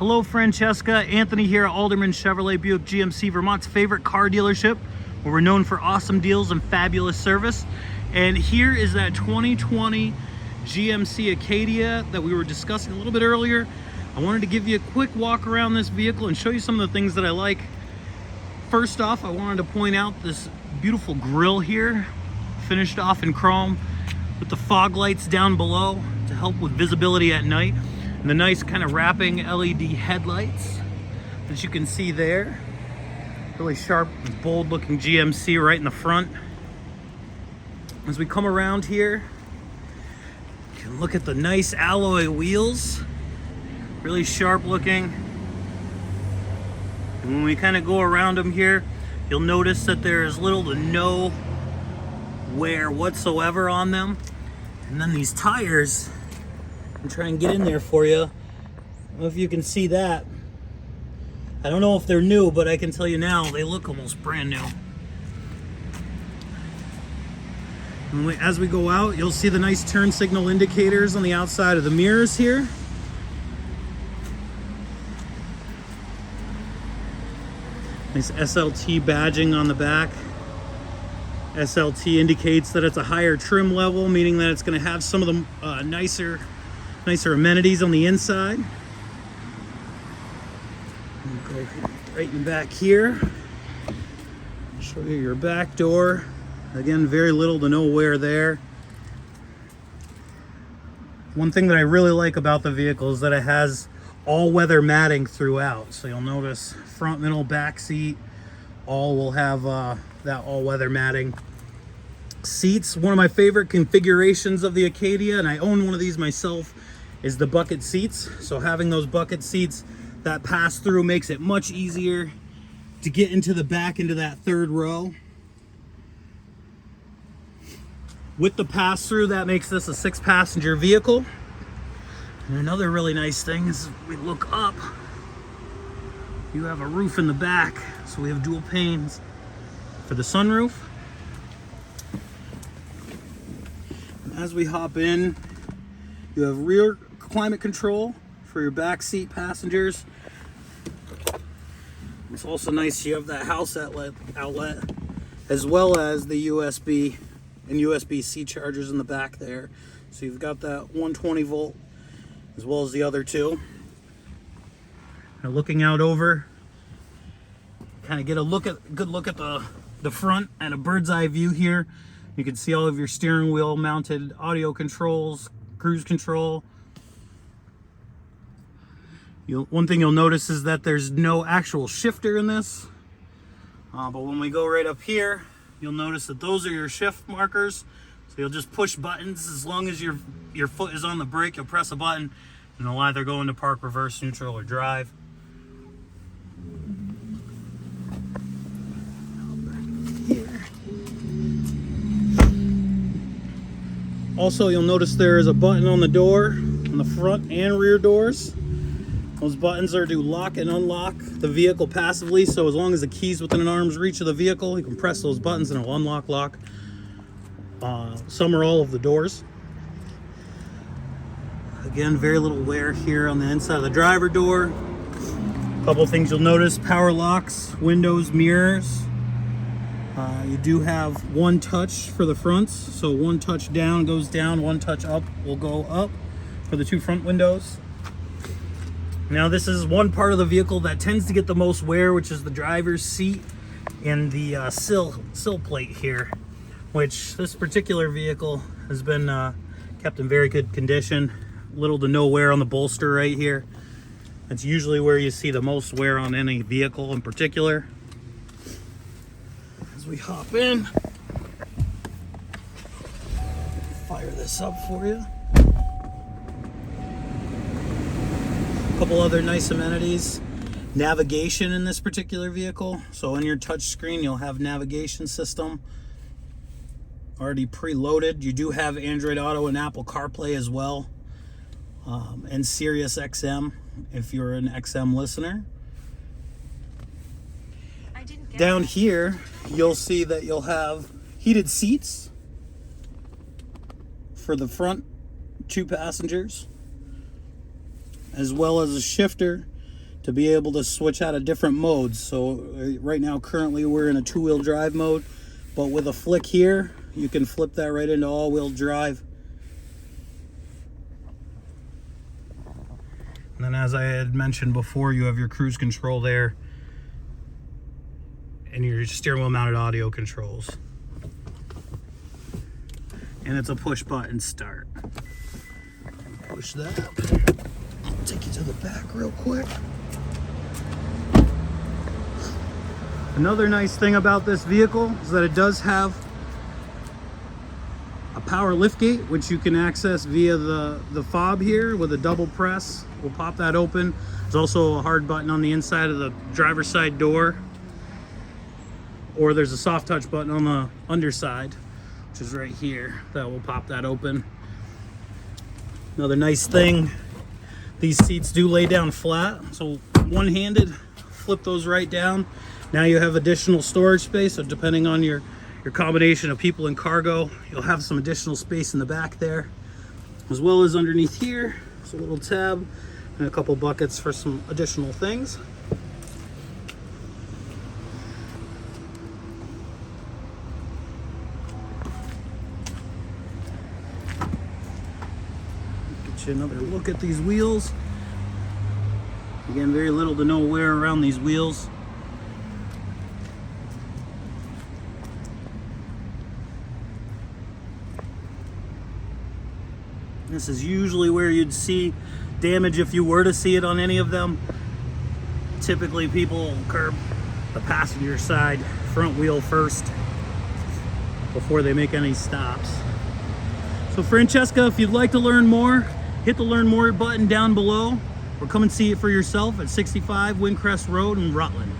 Hello, Francesca. Anthony here at Alderman Chevrolet Buick GMC, Vermont's favorite car dealership, where we're known for awesome deals and fabulous service. And here is that 2020 GMC Acadia that we were discussing a little bit earlier. I wanted to give you a quick walk around this vehicle and show you some of the things that I like. First off, I wanted to point out this beautiful grille here, finished off in chrome with the fog lights down below to help with visibility at night, and the nice kind of wrapping LED headlights that you can see there. Really sharp, bold looking GMC right in the front. As we come around here, you can look at the nice alloy wheels, really sharp looking. And when we kind of go around them here, you'll notice that there is little to no wear whatsoever on them. And then these tires, I'll try and get in there for you. I don't know if you can see that. I don't know if they're new, but I can tell you now, they look almost brand new. As we go out, you'll see the nice turn signal indicators on the outside of the mirrors here. Nice SLT badging on the back. SLT indicates that it's a higher trim level, meaning that it's going to have some of the nicer amenities on the inside. Go right in back here. Show you your back door. Again, very little to no wear there. One thing that I really like about the vehicle is that it has all-weather matting throughout. So you'll notice front, middle, back seat, all will have that all-weather matting. Seats, one of my favorite configurations of the Acadia, and I own one of these myself, is the bucket seats. So having those bucket seats that pass through makes it much easier to get into the back, into that third row. With the pass-through, that makes this a 6-passenger vehicle. And another really nice thing is we look up, you have a roof in the back, so we have dual panes for the sunroof. And as we hop in, you have rear climate control for your back seat passengers. It's also nice you have that house outlet, as well as the USB and USB-C chargers in the back there. So you've got that 120 volt as well as the other two. Now looking out over, kind of get a good look at the front and a bird's eye view here. You can see all of your steering wheel mounted audio controls, cruise control. One thing you'll notice is that there's no actual shifter in this. But when we go right up here, you'll notice that those are your shift markers. So you'll just push buttons. As long as your foot is on the brake, you'll press a button and it'll either go into park, reverse, neutral, or drive. Also, you'll notice there is a button on the door, on the front and rear doors. Those buttons are to lock and unlock the vehicle passively, so as long as the key's within an arm's reach of the vehicle, you can press those buttons and it'll unlock, lock some or all of the doors. Again, very little wear here on the inside of the driver door. A couple of things you'll notice: power locks, windows, mirrors. You do have one touch for the fronts, so one touch down goes down, one touch up will go up for the two front windows. Now this is one part of the vehicle that tends to get the most wear, which is the driver's seat and the sill plate here, which this particular vehicle has been kept in very good condition. Little to no wear on the bolster right here. That's usually where you see the most wear on any vehicle in particular. As we hop in, fire this up for you. Couple other nice amenities: navigation in this particular vehicle. So on your touch screen, you'll have navigation system already preloaded. You do have Android Auto and Apple CarPlay as well, and Sirius XM if you're an XM listener. Down here, you'll see that you'll have heated seats for the front two passengers, as well as a shifter to be able to switch out of different modes. So right now, currently we're in a 2-wheel drive mode, but with a flick here, you can flip that right into all-wheel drive. And then, as I had mentioned before, you have your cruise control there and your steering wheel mounted audio controls. And it's a push button start. Push that. I'll take you to the back real quick. Another nice thing about this vehicle is that it does have a power liftgate, which you can access via the fob here with a double press. We'll pop that open. There's also a hard button on the inside of the driver's side door, or there's a soft touch button on the underside, which is right here. That will pop that open. Another nice thing, these seats do lay down flat, so one-handed, flip those right down. Now you have additional storage space, so depending on your combination of people and cargo, you'll have some additional space in the back there, as well as underneath here. There's a little tab and a couple buckets for some additional things. Get you another look at these wheels. Again, very little to no wear around these wheels. This is usually where you'd see damage if you were to see it on any of them. Typically people curb the passenger side front wheel first before they make any stops. So Francesca, if you'd like to learn more, hit the learn more button down below, or come and see it for yourself at 65 Windcrest Road in Rutland.